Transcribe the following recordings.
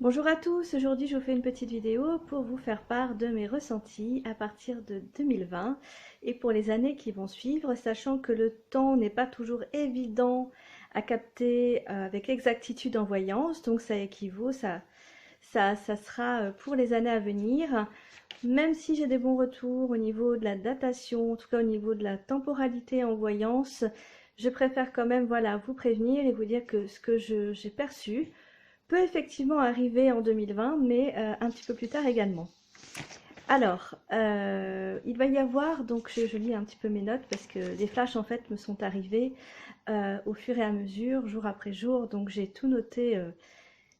Bonjour à tous, aujourd'hui je vous fais une petite vidéo pour vous faire part de mes ressentis à partir de 2020 et pour les années qui vont suivre, sachant que le temps n'est pas toujours évident à capter avec exactitude en voyance, donc ça équivaut, ça sera pour les années à venir. Même si j'ai des bons retours au niveau de la datation, en tout cas au niveau de la temporalité en voyance, je préfère quand même voilà, vous prévenir et vous dire que ce que j'ai perçu peut effectivement arriver en 2020, mais un petit peu plus tard également. Alors, il va y avoir, donc je lis un petit peu mes notes parce que les flashs en fait me sont arrivés au fur et à mesure, jour après jour, donc j'ai tout noté,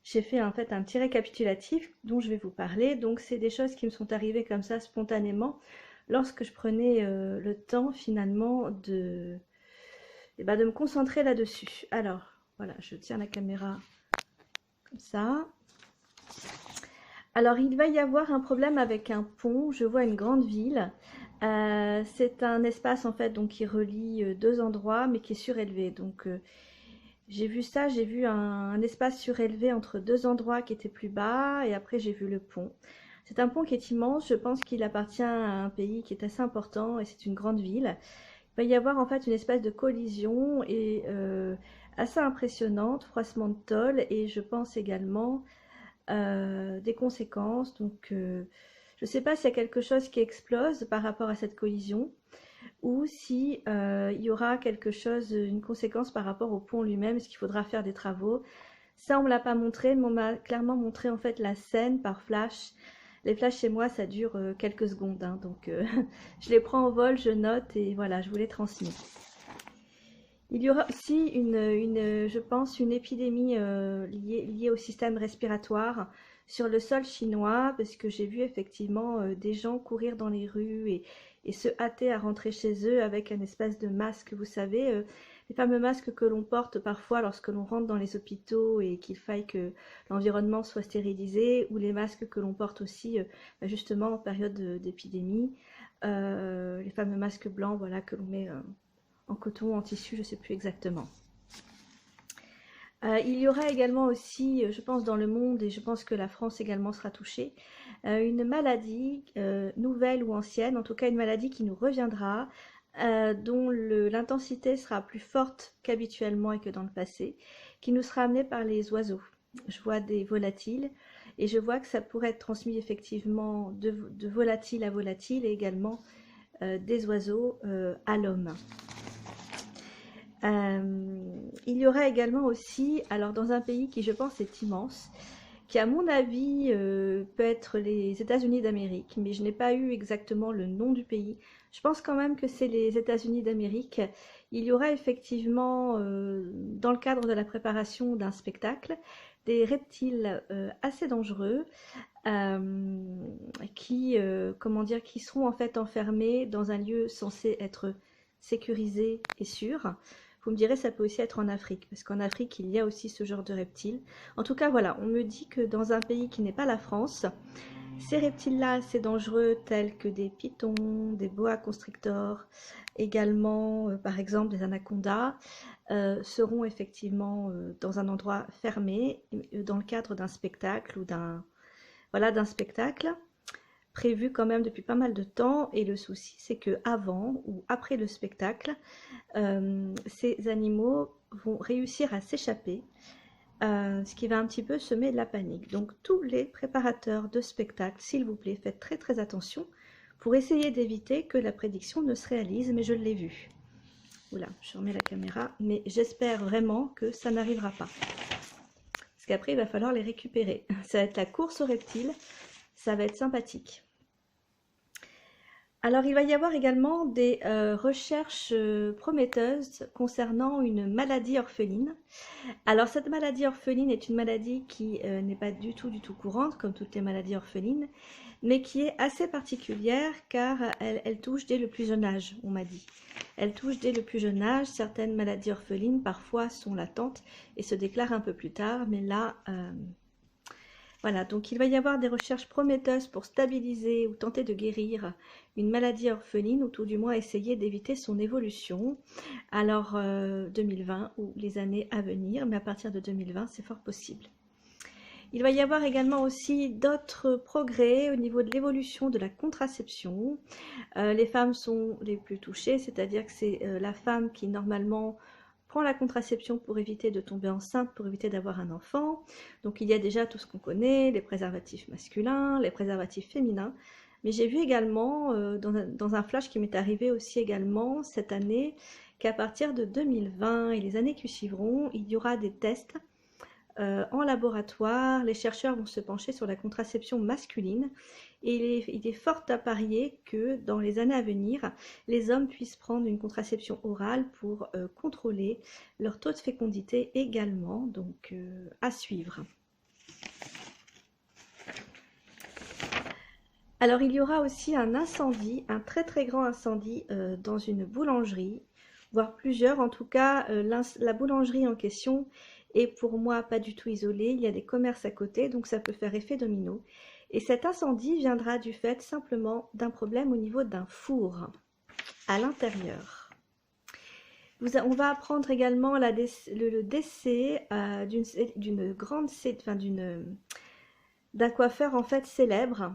j'ai fait en fait un petit récapitulatif dont je vais vous parler, donc c'est des choses qui me sont arrivées comme ça spontanément lorsque je prenais le temps finalement de me concentrer là-dessus. Alors, voilà, je tiens la caméra comme ça. Alors, il va y avoir un problème avec un pont. Je vois une grande ville. C'est un espace en fait donc qui relie deux endroits, mais qui est surélevé. Donc, j'ai vu ça. J'ai vu un espace surélevé entre deux endroits qui étaient plus bas, et après j'ai vu le pont. C'est un pont qui est immense. Je pense qu'il appartient à un pays qui est assez important et c'est une grande ville. Il va y avoir en fait une espèce de collision et assez impressionnante, froissement de tôle, et je pense également des conséquences. Donc, je ne sais pas s'il y a quelque chose qui explose par rapport à cette collision ou si il y aura quelque chose, une conséquence par rapport au pont lui-même, est-ce qu'il faudra faire des travaux. Ça, on me l'a pas montré, mais on m'a clairement montré en fait la scène par flash. Les flashs chez moi, ça dure quelques secondes, hein, donc je les prends au vol, je note et voilà, je vous les transmets. Il y aura aussi je pense, une épidémie liée au système respiratoire sur le sol chinois, parce que j'ai vu effectivement des gens courir dans les rues et se hâter à rentrer chez eux avec un espèce de masque, vous savez, les fameux masques que l'on porte parfois lorsque l'on rentre dans les hôpitaux et qu'il faille que l'environnement soit stérilisé, ou les masques que l'on porte aussi justement en période d'épidémie, les fameux masques blancs, voilà, que l'on met en coton, en tissu, je ne sais plus exactement. Il y aura également aussi, je pense dans le monde, et je pense que la France également sera touchée, une maladie nouvelle ou ancienne, en tout cas une maladie qui nous reviendra, dont l'intensité sera plus forte qu'habituellement et que dans le passé, qui nous sera amenée par les oiseaux. Je vois des volatiles et je vois que ça pourrait être transmis effectivement de volatile à volatile et également des oiseaux à l'homme. Il y aura également aussi, alors dans un pays qui je pense est immense, qui à mon avis peut être les États-Unis d'Amérique, mais je n'ai pas eu exactement le nom du pays. Je pense quand même que c'est les États-Unis d'Amérique. Il y aura effectivement, dans le cadre de la préparation d'un spectacle, des reptiles assez dangereux comment dire, qui seront en fait enfermés dans un lieu censé être sécurisé et sûr. Vous me direz, ça peut aussi être en Afrique, parce qu'en Afrique, il y a aussi ce genre de reptiles. En tout cas, voilà, on me dit que dans un pays qui n'est pas la France, ces reptiles-là assez dangereux, tels que des pythons, des boa constrictors, également, par exemple, des anacondas, seront effectivement dans un endroit fermé, dans le cadre d'un spectacle ou d'un spectacle prévu quand même depuis pas mal de temps. Et le souci, c'est que avant ou après le spectacle, ces animaux vont réussir à s'échapper, ce qui va un petit peu semer de la panique. Donc tous les préparateurs de spectacle, s'il vous plaît, faites très très attention pour essayer d'éviter que la prédiction ne se réalise, mais je l'ai vu. Oula, je remets la caméra, mais j'espère vraiment que ça n'arrivera pas. Parce qu'après, il va falloir les récupérer. Ça va être la course aux reptiles, ça va être sympathique. Alors, il va y avoir également des recherches prometteuses concernant une maladie orpheline. Alors, cette maladie orpheline est une maladie qui n'est pas du tout courante, comme toutes les maladies orphelines, mais qui est assez particulière car elle touche dès le plus jeune âge, on m'a dit. Elle touche dès le plus jeune âge. Certaines maladies orphelines, parfois, sont latentes et se déclarent un peu plus tard, mais là... Voilà, donc il va y avoir des recherches prometteuses pour stabiliser ou tenter de guérir une maladie orpheline, ou tout du moins essayer d'éviter son évolution. Alors 2020 ou les années à venir, mais à partir de 2020, c'est fort possible. Il va y avoir également aussi d'autres progrès au niveau de l'évolution de la contraception. Les femmes sont les plus touchées, c'est-à-dire que c'est la femme qui normalement prend la contraception pour éviter de tomber enceinte, pour éviter d'avoir un enfant. Donc il y a déjà tout ce qu'on connaît, les préservatifs masculins, les préservatifs féminins. Mais j'ai vu également, dans un flash qui m'est arrivé aussi également cette année, qu'à partir de 2020 et les années qui suivront, il y aura des tests en laboratoire. Les chercheurs vont se pencher sur la contraception masculine et il est fort à parier que dans les années à venir, les hommes puissent prendre une contraception orale pour contrôler leur taux de fécondité également, donc à suivre. Alors il y aura aussi un incendie, un très très grand incendie dans une boulangerie, voire plusieurs. En tout cas, la boulangerie en question est pour moi pas du tout isolée. Il y a des commerces à côté, donc ça peut faire effet domino. Et cet incendie viendra du fait simplement d'un problème au niveau d'un four à l'intérieur. On va apprendre également le décès d'un coiffeur en fait célèbre.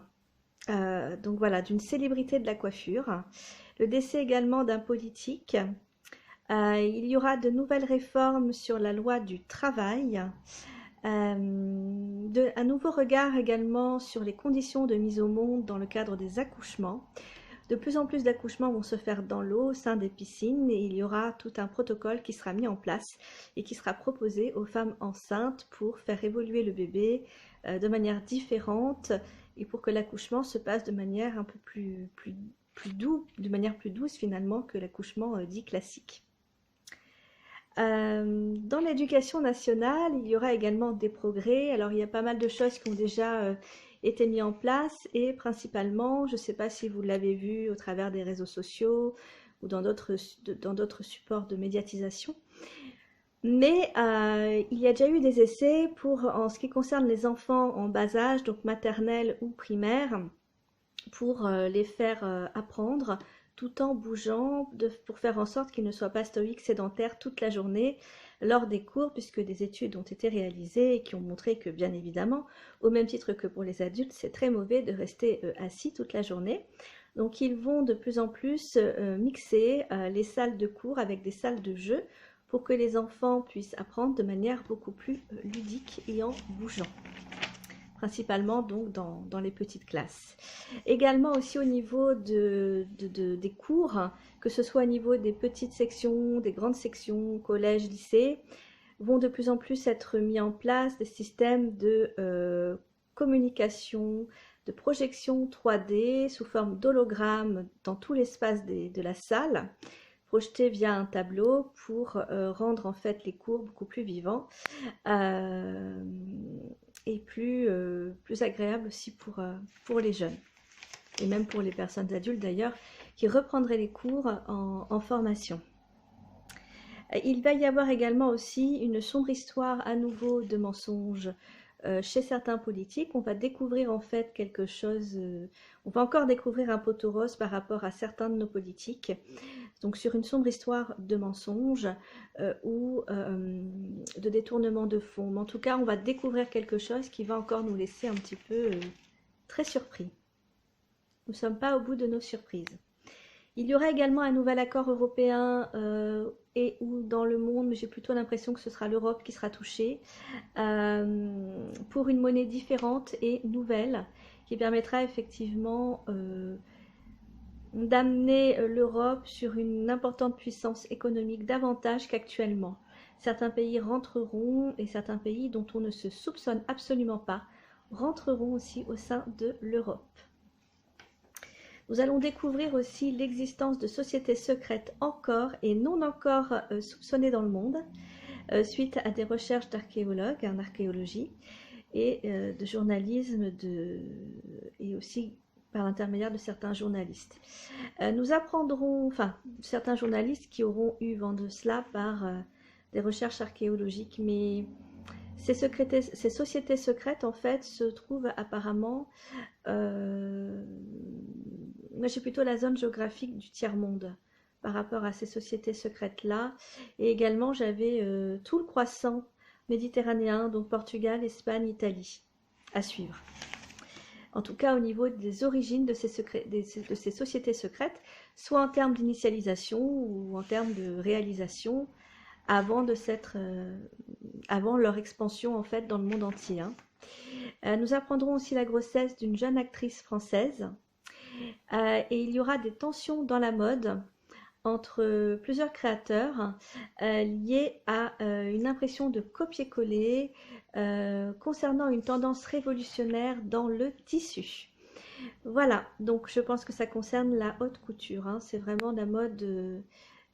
Donc voilà, d'une célébrité de la coiffure. Le décès également d'un politique. Il y aura de nouvelles réformes sur la loi du travail. Un nouveau regard également sur les conditions de mise au monde dans le cadre des accouchements. De plus en plus d'accouchements vont se faire dans l'eau au sein des piscines et il y aura tout un protocole qui sera mis en place et qui sera proposé aux femmes enceintes pour faire évoluer le bébé de manière différente et pour que l'accouchement se passe de manière un peu plus douce finalement que l'accouchement dit classique. Dans l'éducation nationale, il y aura également des progrès. Alors, il y a pas mal de choses qui ont déjà été mises en place et principalement, je ne sais pas si vous l'avez vu au travers des réseaux sociaux ou dans d'autres supports de médiatisation, mais il y a déjà eu des essais en ce qui concerne les enfants en bas âge, donc maternelle ou primaire, pour les faire apprendre tout en bougeant pour faire en sorte qu'ils ne soient pas stoïques, sédentaires toute la journée lors des cours, puisque des études ont été réalisées et qui ont montré que, bien évidemment, au même titre que pour les adultes, c'est très mauvais de rester assis toute la journée. Donc ils vont de plus en plus mixer les salles de cours avec des salles de jeu pour que les enfants puissent apprendre de manière beaucoup plus ludique et en bougeant. Principalement donc dans les petites classes. Également aussi au niveau des cours, que ce soit au niveau des petites sections, des grandes sections, collège, lycée, vont de plus en plus être mis en place des systèmes de communication, de projection 3D sous forme d'hologramme dans tout l'espace de la salle, projeté via un tableau pour rendre en fait les cours beaucoup plus vivants. Et plus agréable aussi pour les jeunes et même pour les personnes adultes d'ailleurs qui reprendraient les cours en formation. Il va y avoir également aussi une sombre histoire à nouveau de mensonges chez certains politiques. On va découvrir en fait quelque chose, on va encore découvrir un poteau rose par rapport à certains de nos politiques. Donc sur une sombre histoire de mensonges ou de détournement de fonds. Mais en tout cas, on va découvrir quelque chose qui va encore nous laisser un petit peu très surpris. Nous ne sommes pas au bout de nos surprises. Il y aura également un nouvel accord européen et ou dans le monde, mais j'ai plutôt l'impression que ce sera l'Europe qui sera touchée, pour une monnaie différente et nouvelle qui permettra effectivement d'amener l'Europe sur une importante puissance économique davantage qu'actuellement. Certains pays rentreront et certains pays dont on ne se soupçonne absolument pas rentreront aussi au sein de l'Europe. Nous allons découvrir aussi l'existence de sociétés secrètes encore et non encore soupçonnées dans le monde, suite à des recherches d'archéologues en archéologie et de journalisme et aussi par l'intermédiaire de certains journalistes. Nous apprendrons, enfin, certains journalistes qui auront eu vent de cela par des recherches archéologiques, mais ces sociétés secrètes, en fait, se trouvent apparemment... moi, j'ai plutôt la zone géographique du tiers-monde par rapport à ces sociétés secrètes-là. Et également, j'avais tout le croissant méditerranéens, donc Portugal, Espagne, Italie, à suivre. En tout cas au niveau des origines de de ces sociétés secrètes, soit en termes d'initialisation ou en termes de réalisation avant, avant leur expansion en fait dans le monde entier. Hein. Nous apprendrons aussi la grossesse d'une jeune actrice française et il y aura des tensions dans la mode entre plusieurs créateurs liés à une impression de copier-coller concernant une tendance révolutionnaire dans le tissu. Voilà, donc je pense que ça concerne la haute couture, hein. C'est vraiment la mode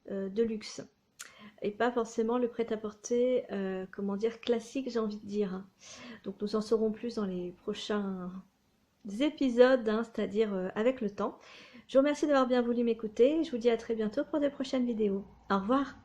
de luxe et pas forcément le prêt-à-porter, comment dire, classique, j'ai envie de dire. Donc nous en saurons plus dans les prochains épisodes, hein, c'est-à-dire avec le temps. Je vous remercie d'avoir bien voulu m'écouter. Je vous dis à très bientôt pour de prochaines vidéos. Au revoir.